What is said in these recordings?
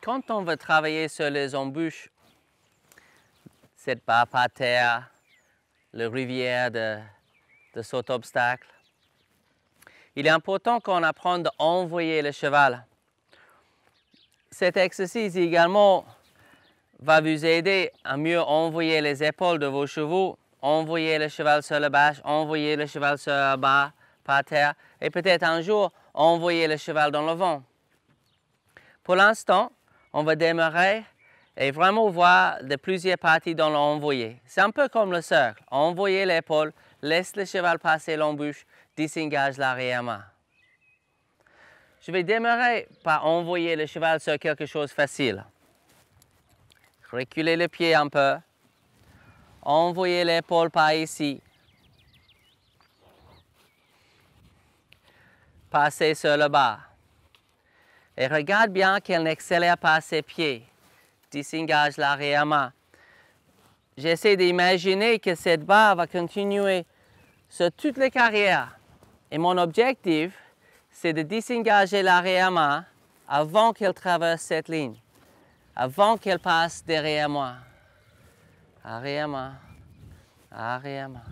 Quand on veut travailler sur les embûches, cette barre par terre, la rivière de saut obstacle, il est important qu'on apprenne à envoyer le cheval. Cet exercice également va vous aider à mieux envoyer les épaules de vos chevaux, envoyer le cheval sur la bâche, envoyer le cheval sur la barre par terre et peut-être un jour envoyer le cheval dans le vent. Pour l'instant, on va démarrer et vraiment voir de plusieurs parties dans l'envoyer. C'est un peu comme le cercle. Envoyer l'épaule, laisse le cheval passer l'embûche, disengage l'arrière-main. Je vais démarrer par envoyer le cheval sur quelque chose de facile. Reculer le pied un peu. Envoyer l'épaule par ici. Passer sur le bas. Et regarde bien qu'elle n'accélère pas ses pieds. Disengage l'arrière-main. J'essaie d'imaginer que cette barre va continuer sur toute la carrière. Et mon objectif, c'est de désengager l'arrière-main avant qu'elle traverse cette ligne. Avant qu'elle passe derrière moi. Arrière-main. Arrière-main.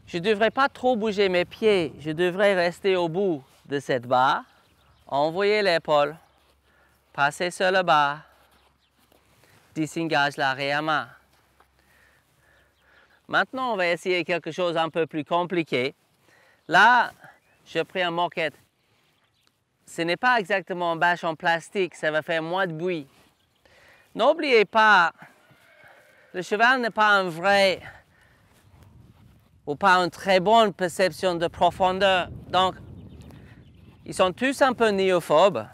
Je ne devrais pas trop bouger mes pieds. Je devrais rester au bout de cette barre. Envoyer l'épaule. Passer sur le bas. Disengage l'arrière-main. Maintenant, on va essayer quelque chose un peu plus compliqué. Là, je prends une moquette. Ce n'est pas exactement une bâche en plastique, ça va faire moins de bruit. N'oubliez pas, le cheval n'est pas un vrai ou pas une très bonne perception de profondeur. Donc, ils sont tous un peu néophobes.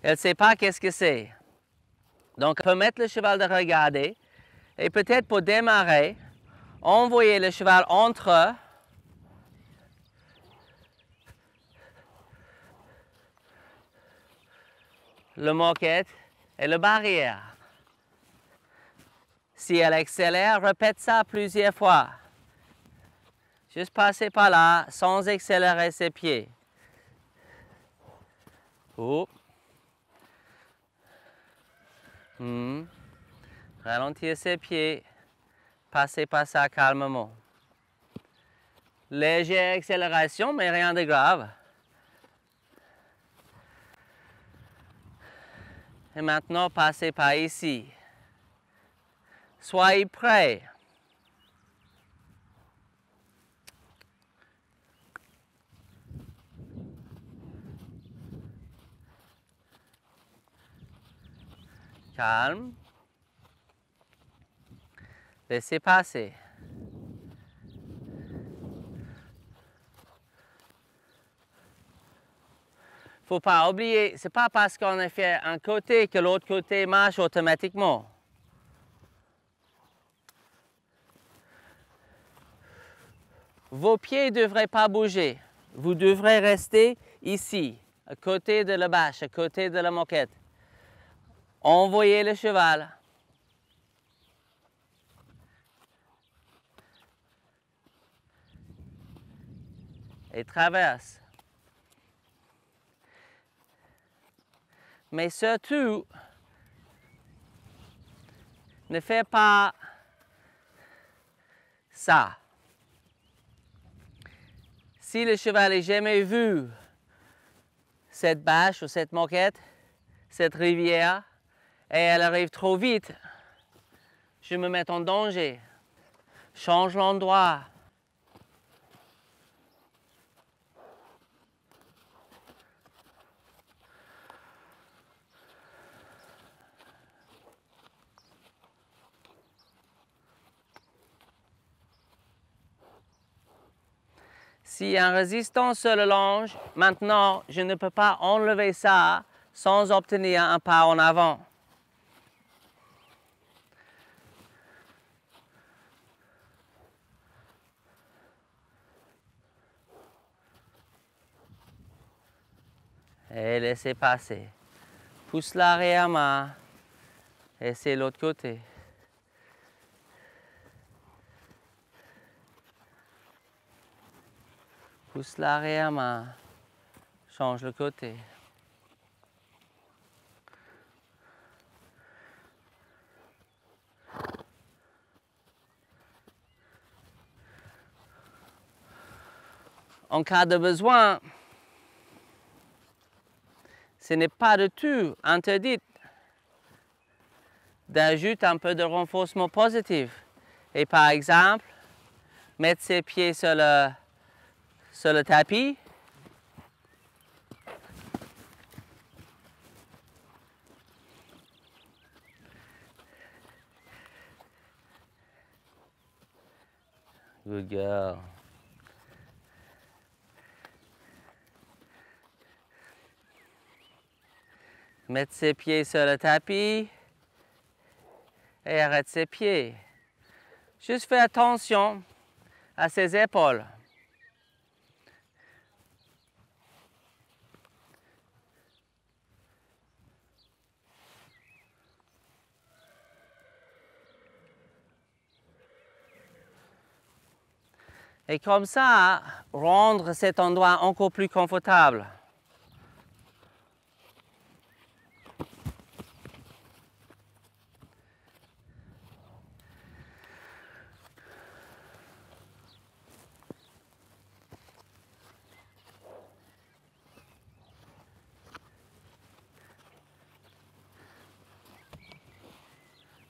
Elle ne sait pas qu'est-ce que c'est. Donc, on peut mettre le cheval de regarder et peut-être pour démarrer, envoyer le cheval entre le moquette et le barrière. Si elle accélère, répète ça plusieurs fois. Juste passer par là sans accélérer ses pieds. Oups. Ralentir ses pieds. Passer par ça calmement. Légère accélération, mais rien de grave. Et maintenant, passez par ici. Soyez prêts. Calme. Laissez passer. Il ne faut pas oublier, ce n'est pas parce qu'on a fait un côté que l'autre côté marche automatiquement. Vos pieds ne devraient pas bouger. Vous devrez rester ici, à côté de la bâche, à côté de la moquette. Envoyez le cheval. Et traverse. Mais surtout, ne fais pas ça. Si le cheval n'a jamais vu cette bâche ou cette moquette, cette rivière, et elle arrive trop vite, je me mets en danger. Change l'endroit. S'il y a une résistance sur le longe, maintenant, je ne peux pas enlever ça sans obtenir un pas en avant. Et laissez passer. Pousse l'arrière-main et c'est l'autre côté. Pousse l'arrière-main, change le côté. En cas de besoin, ce n'est pas du tout interdit d'ajouter un peu de renforcement positif. Et par exemple, mettre ses pieds sur le tapis. Good girl. Mettre ses pieds sur le tapis et arrête ses pieds. Juste fais attention à ses épaules. Et comme ça, rendre cet endroit encore plus confortable.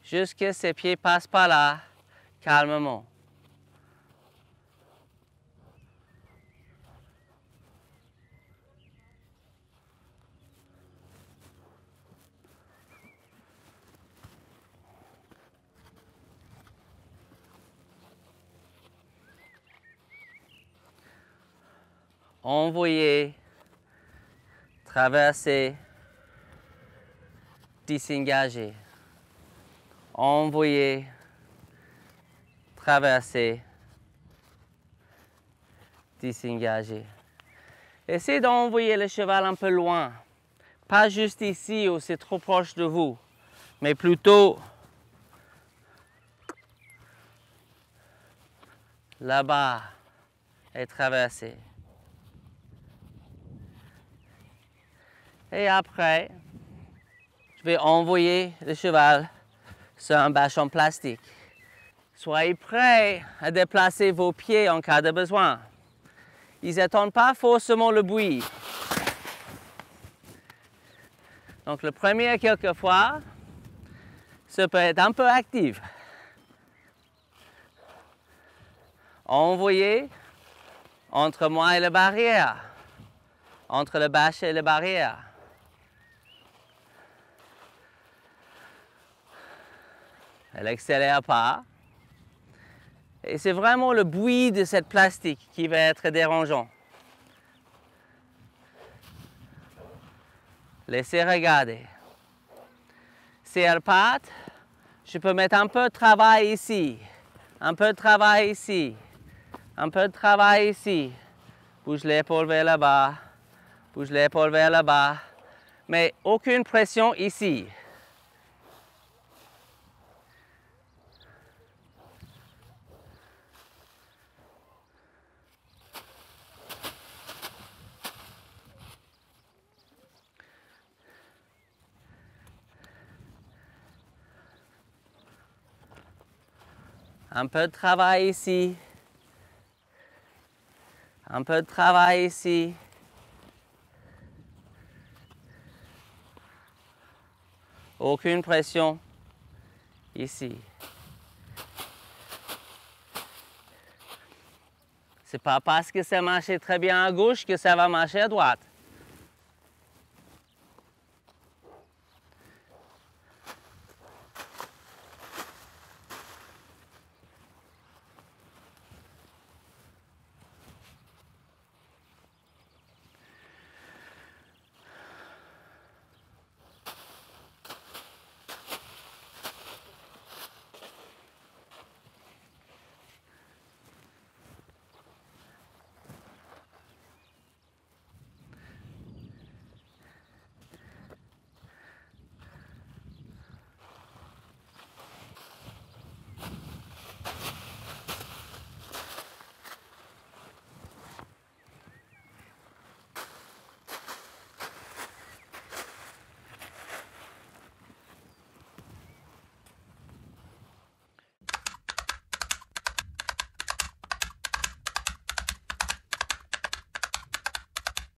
Jusqu'à ce que ses pieds passent par là, calmement. Envoyer, traverser, disengager. Envoyer, traverser, disengager. Essayez d'envoyer le cheval un peu loin. Pas juste ici où c'est trop proche de vous, mais plutôt là-bas et traverser. Et après, je vais envoyer le cheval sur un bâche en plastique. Soyez prêts à déplacer vos pieds en cas de besoin. Ils n'attendent pas forcément le bruit. Donc le premier, quelquefois, ça peut être un peu actif. Envoyez entre moi et la barrière, entre le bâche et la barrière. Elle n'accélère pas. Et c'est vraiment le bruit de cette plastique qui va être dérangeant. Laissez regarder. Si elle part, je peux mettre un peu de travail ici, un peu de travail ici, un peu de travail ici. Bouge l'épaule vers là-bas, bouge l'épaule vers là-bas, mais aucune pression ici. Un peu de travail ici. Un peu de travail ici. Aucune pression ici. C'est pas parce que ça marchait très bien à gauche que ça va marcher à droite.